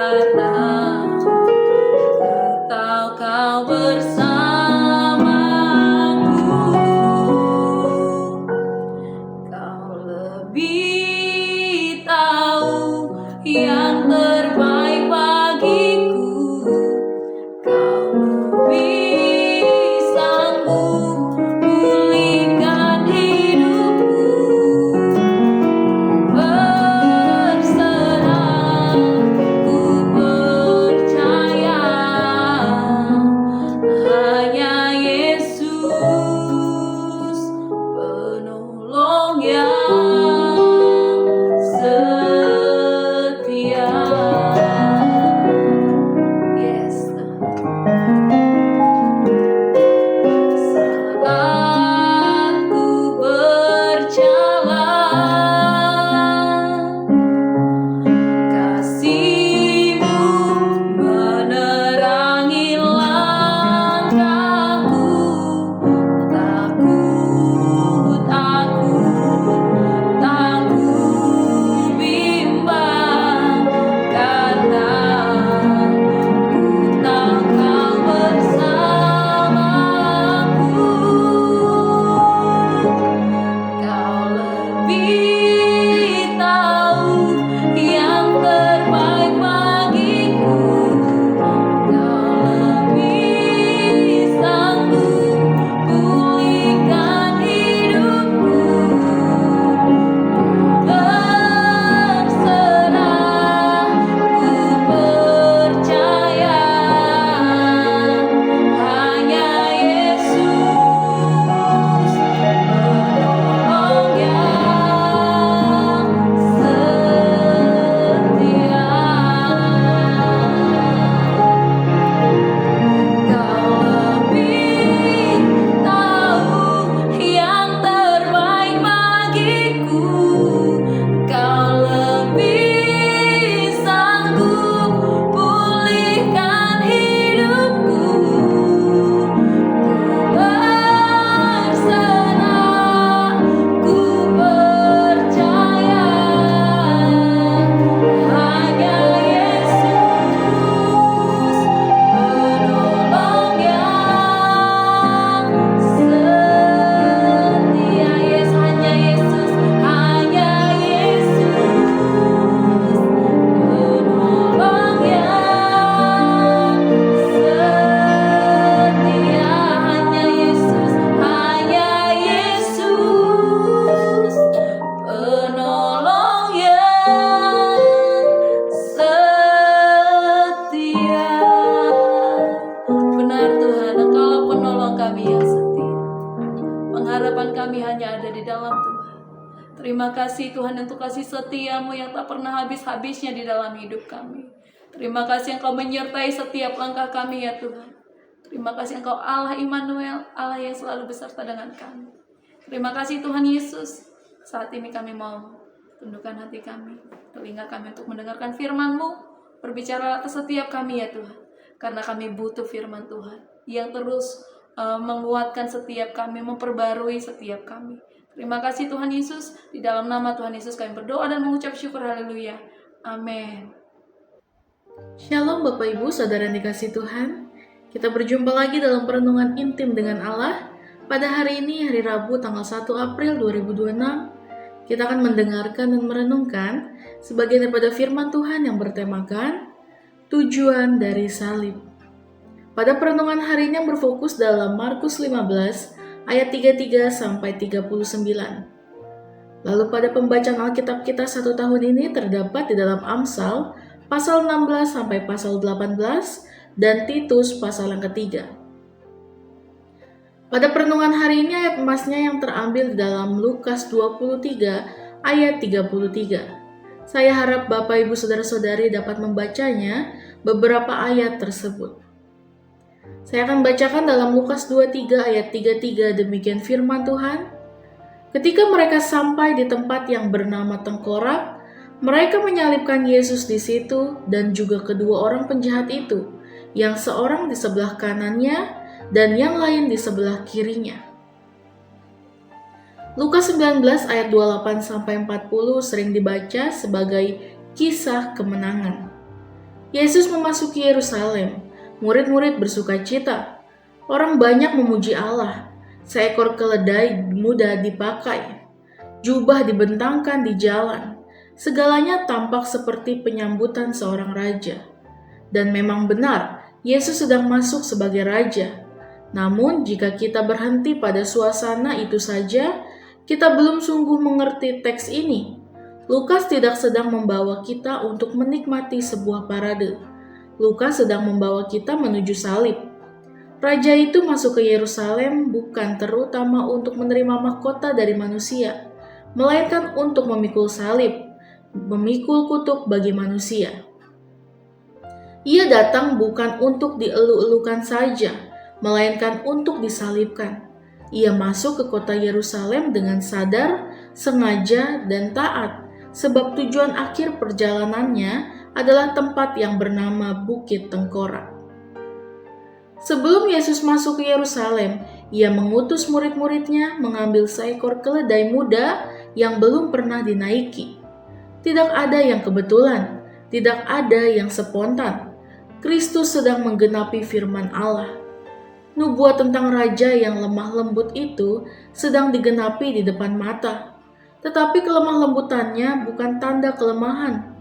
karena tahu kau bersamaku. Kau lebih tahu yang terbaik bagiku. Kau lebih sanggup pulihkan hidupku. Berserah, ku percaya hanya Yesus penolong yang setia. Yes. Saat ku berjalan, kasih-Mu menerangi langkahku. Takut aku, tak ku bimbang, karena ku tahu Kau bersamaku. Kau lebih tahu yang terbaik bagiku. Kau lebih sanggup pulihkan hidupku. Berserah, ku percaya hanya Yesus penolong yang setia. Kau lebih tahu yang terbaik bagiku. Kau lebih sanggup pulihkan hidupku. Berserah, ku percaya hanya Yesus penolong yang setia. Yes, hanya Yesus penolong yang setia. Hanya Yesus penolong yang setia. Benar Tuhan, Engkaulah penolong kami yang setia. Pengharapan kami hanya ada di dalam Tuhan. Terima kasih Tuhan untuk kasih setia-Mu yang tak pernah habis-habisnya di dalam hidup kami. Terima kasih Engkau menyertai setiap langkah kami ya Tuhan. Terima kasih Engkau Allah Immanuel, Allah yang selalu beserta dengan kami. Terima kasih Tuhan Yesus. Saat ini kami mau tundukkan hati kami, telinga kami untuk mendengarkan firman-Mu. Berbicara atas setiap kami ya Tuhan. Karena kami butuh firman Tuhan yang terus menguatkan setiap kami, memperbarui setiap kami. Terima kasih Tuhan Yesus. Di dalam nama Tuhan Yesus kami berdoa dan mengucap syukur. Haleluya. Amin. Shalom Bapak Ibu, Saudara yang dikasihi Tuhan. Kita berjumpa lagi dalam perenungan intim dengan Allah. Pada hari ini, hari Rabu tanggal 1 April 2026, kita akan mendengarkan dan merenungkan sebagian daripada firman Tuhan yang bertemakan tujuan dari salib. Pada perenungan hari ini yang berfokus dalam Markus 15 ayat 33 sampai 39. Lalu pada pembacaan Alkitab kita 1 tahun ini terdapat di dalam Amsal pasal 16 sampai pasal 18 dan Titus pasal yang ketiga. Pada perenungan hari ini ayat emasnya yang terambil di dalam Lukas 23 ayat 33. Saya harap Bapak Ibu Saudara-saudari dapat membacanya beberapa ayat tersebut. Saya akan bacakan dalam Lukas 23 ayat 33, demikian firman Tuhan. Ketika mereka sampai di tempat yang bernama Tengkorak, mereka menyalibkan Yesus di situ dan juga kedua orang penjahat itu, yang seorang di sebelah kanannya dan yang lain di sebelah kirinya. Lukas 19 ayat 28-40 sering dibaca sebagai kisah kemenangan. Yesus memasuki Yerusalem. Murid-murid bersukacita. Orang banyak memuji Allah. Seekor keledai muda dipakai. Jubah dibentangkan di jalan. Segalanya tampak seperti penyambutan seorang raja. Dan memang benar, Yesus sedang masuk sebagai raja. Namun, jika kita berhenti pada suasana itu saja, kita belum sungguh mengerti teks ini. Lukas tidak sedang membawa kita untuk menikmati sebuah parade. Lukas sedang membawa kita menuju salib. Raja itu masuk ke Yerusalem bukan terutama untuk menerima mahkota dari manusia, melainkan untuk memikul salib, memikul kutuk bagi manusia. Ia datang bukan untuk dielu-elukan saja, melainkan untuk disalibkan. Ia masuk ke kota Yerusalem dengan sadar, sengaja, dan taat, sebab tujuan akhir perjalanannya adalah tempat yang bernama Bukit Tengkorak. Sebelum Yesus masuk ke Yerusalem, ia mengutus murid-muridnya mengambil seekor keledai muda yang belum pernah dinaiki. Tidak ada yang kebetulan, tidak ada yang spontan. Kristus sedang menggenapi firman Allah. Nubuat tentang raja yang lemah lembut itu sedang digenapi di depan mata. Tetapi kelemah lembutannya bukan tanda kelemahan.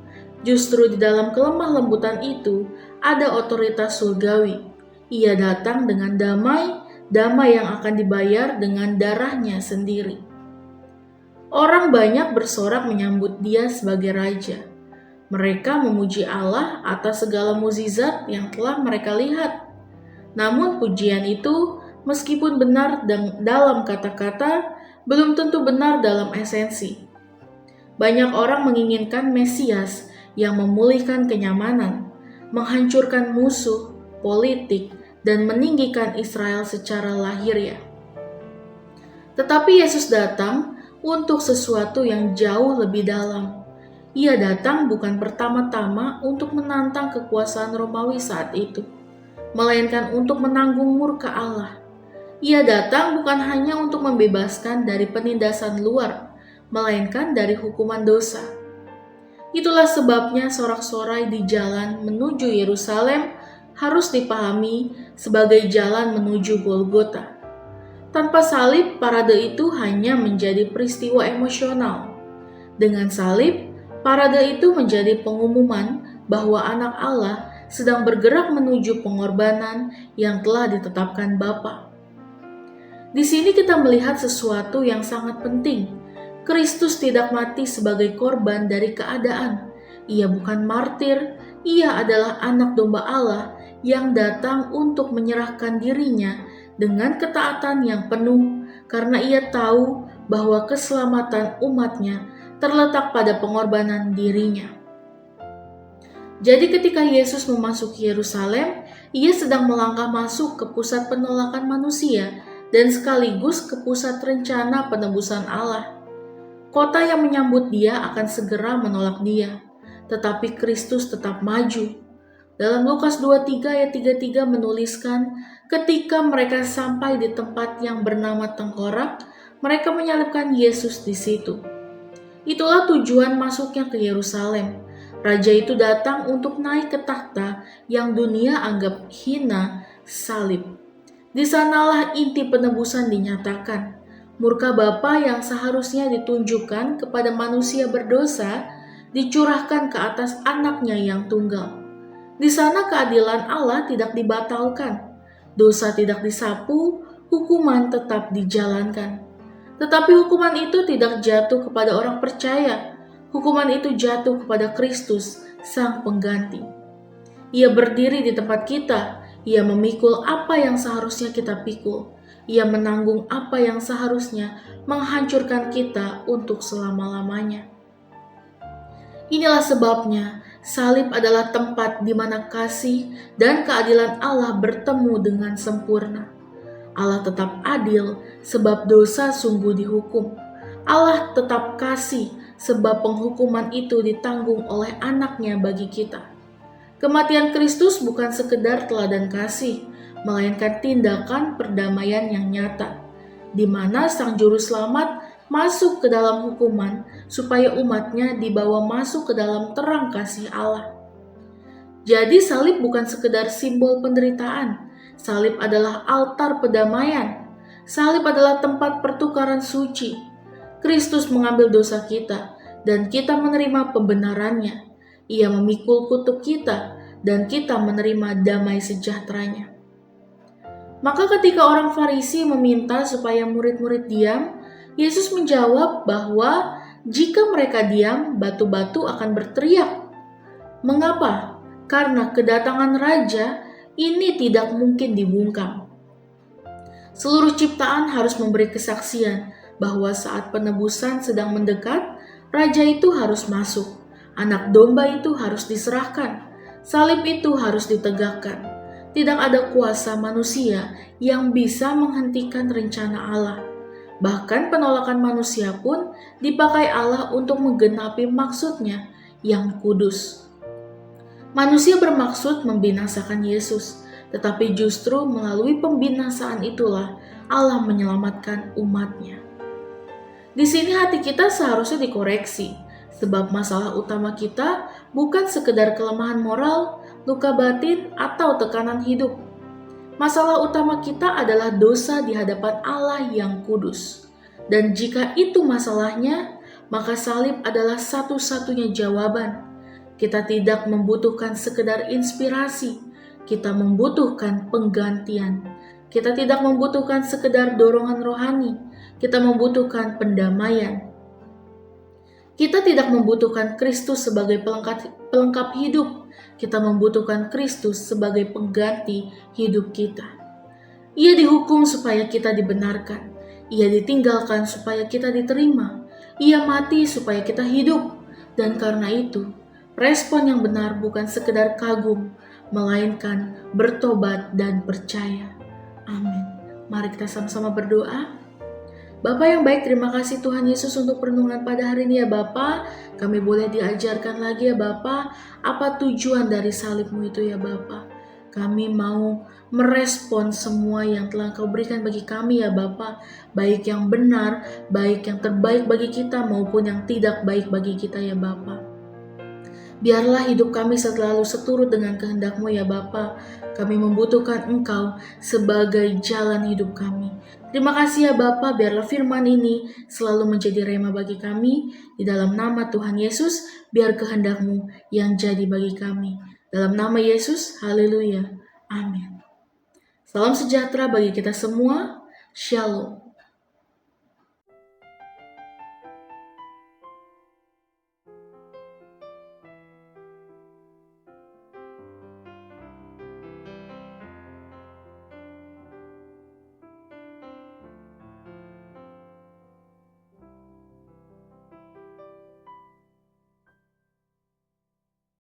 Justru di dalam kelemah lembutan itu ada otoritas surgawi. Ia datang dengan damai yang akan dibayar dengan darahnya sendiri. Orang banyak bersorak menyambut dia sebagai raja. Mereka memuji Allah atas segala mukjizat yang telah mereka lihat. Namun pujian itu, meskipun benar dalam kata-kata, belum tentu benar dalam esensi. Banyak orang menginginkan Mesias yang memulihkan kenyamanan, menghancurkan musuh, politik, dan meninggikan Israel secara lahiriah. Tetapi Yesus datang untuk sesuatu yang jauh lebih dalam. Ia datang bukan pertama-tama untuk menantang kekuasaan Romawi saat itu, melainkan untuk menanggung murka Allah. Ia datang bukan hanya untuk membebaskan dari penindasan luar, melainkan dari hukuman dosa. Itulah sebabnya sorak-sorai di jalan menuju Yerusalem harus dipahami sebagai jalan menuju Golgota. Tanpa salib, parade itu hanya menjadi peristiwa emosional. Dengan salib, parade itu menjadi pengumuman bahwa anak Allah sedang bergerak menuju pengorbanan yang telah ditetapkan Bapa. Di sini kita melihat sesuatu yang sangat penting. Kristus tidak mati sebagai korban dari keadaan. Ia bukan martir, ia adalah anak domba Allah yang datang untuk menyerahkan dirinya dengan ketaatan yang penuh karena ia tahu bahwa keselamatan umatnya terletak pada pengorbanan dirinya. Jadi ketika Yesus memasuki Yerusalem, ia sedang melangkah masuk ke pusat penolakan manusia dan sekaligus ke pusat rencana penebusan Allah. Kota yang menyambut dia akan segera menolak dia, tetapi Kristus tetap maju. Dalam Lukas 23 ayat 33 menuliskan, ketika mereka sampai di tempat yang bernama Tengkorak, mereka menyalibkan Yesus di situ. Itulah tujuan masuknya ke Yerusalem. Raja itu datang untuk naik ke takhta yang dunia anggap hina, salib. Di sanalah inti penebusan dinyatakan. Murka Bapa yang seharusnya ditunjukkan kepada manusia berdosa dicurahkan ke atas anaknya yang tunggal. Di sana keadilan Allah tidak dibatalkan, dosa tidak disapu, hukuman tetap dijalankan. Tetapi hukuman itu tidak jatuh kepada orang percaya, hukuman itu jatuh kepada Kristus, Sang Pengganti. Ia berdiri di tempat kita. Ia memikul apa yang seharusnya kita pikul. Ia menanggung apa yang seharusnya menghancurkan kita untuk selama-lamanya. Inilah sebabnya salib adalah tempat di mana kasih dan keadilan Allah bertemu dengan sempurna. Allah tetap adil sebab dosa sungguh dihukum. Allah tetap kasih sebab penghukuman itu ditanggung oleh anaknya bagi kita. Kematian Kristus bukan sekedar teladan kasih, melainkan tindakan perdamaian yang nyata, di mana Sang Juru Selamat masuk ke dalam hukuman supaya umatnya dibawa masuk ke dalam terang kasih Allah. Jadi salib bukan sekedar simbol penderitaan. Salib adalah altar pendamaian. Salib adalah tempat pertukaran suci. Kristus mengambil dosa kita dan kita menerima pembenarannya. Ia memikul kutuk kita dan kita menerima damai sejahteranya. Maka ketika orang Farisi meminta supaya murid-murid diam, Yesus menjawab bahwa jika mereka diam, batu-batu akan berteriak. Mengapa? Karena kedatangan Raja ini tidak mungkin dibungkam. Seluruh ciptaan harus memberi kesaksian bahwa saat penebusan sedang mendekat, Raja itu harus masuk. Anak domba itu harus diserahkan. Salib itu harus ditegakkan. Tidak ada kuasa manusia yang bisa menghentikan rencana Allah. Bahkan penolakan manusia pun dipakai Allah untuk menggenapi maksudnya yang kudus. Manusia bermaksud membinasakan Yesus, tetapi justru melalui pembinasaan itulah Allah menyelamatkan umatnya. Di sini hati kita seharusnya dikoreksi, sebab masalah utama kita bukan sekedar kelemahan moral, luka batin, atau tekanan hidup. Masalah utama kita adalah dosa di hadapan Allah yang kudus. Dan jika itu masalahnya, maka salib adalah satu-satunya jawaban. Kita tidak membutuhkan sekedar inspirasi, kita membutuhkan penggantian. Kita tidak membutuhkan sekedar dorongan rohani, kita membutuhkan pendamaian. Kita tidak membutuhkan Kristus sebagai pelengkap hidup, kita membutuhkan Kristus sebagai pengganti hidup kita. Ia dihukum supaya kita dibenarkan, Ia ditinggalkan supaya kita diterima, Ia mati supaya kita hidup, dan karena itu, respon yang benar bukan sekedar kagum, melainkan bertobat dan percaya. Amin. Mari kita sama-sama berdoa. Bapa yang baik, terima kasih Tuhan Yesus untuk perenungan pada hari ini ya Bapa. Kami boleh diajarkan lagi ya Bapa, apa tujuan dari salib-Mu itu ya Bapa. Kami mau merespon semua yang telah Kau berikan bagi kami ya Bapa, baik yang benar, baik yang terbaik bagi kita maupun yang tidak baik bagi kita ya Bapa. Biarlah hidup kami selalu seturut dengan kehendak-Mu ya Bapa. Kami membutuhkan Engkau sebagai jalan hidup kami. Terima kasih ya Bapa, biarlah firman ini selalu menjadi rema bagi kami. Di dalam nama Tuhan Yesus, biar kehendak-Mu yang jadi bagi kami. Dalam nama Yesus, haleluya. Amin. Salam sejahtera bagi kita semua. Shalom.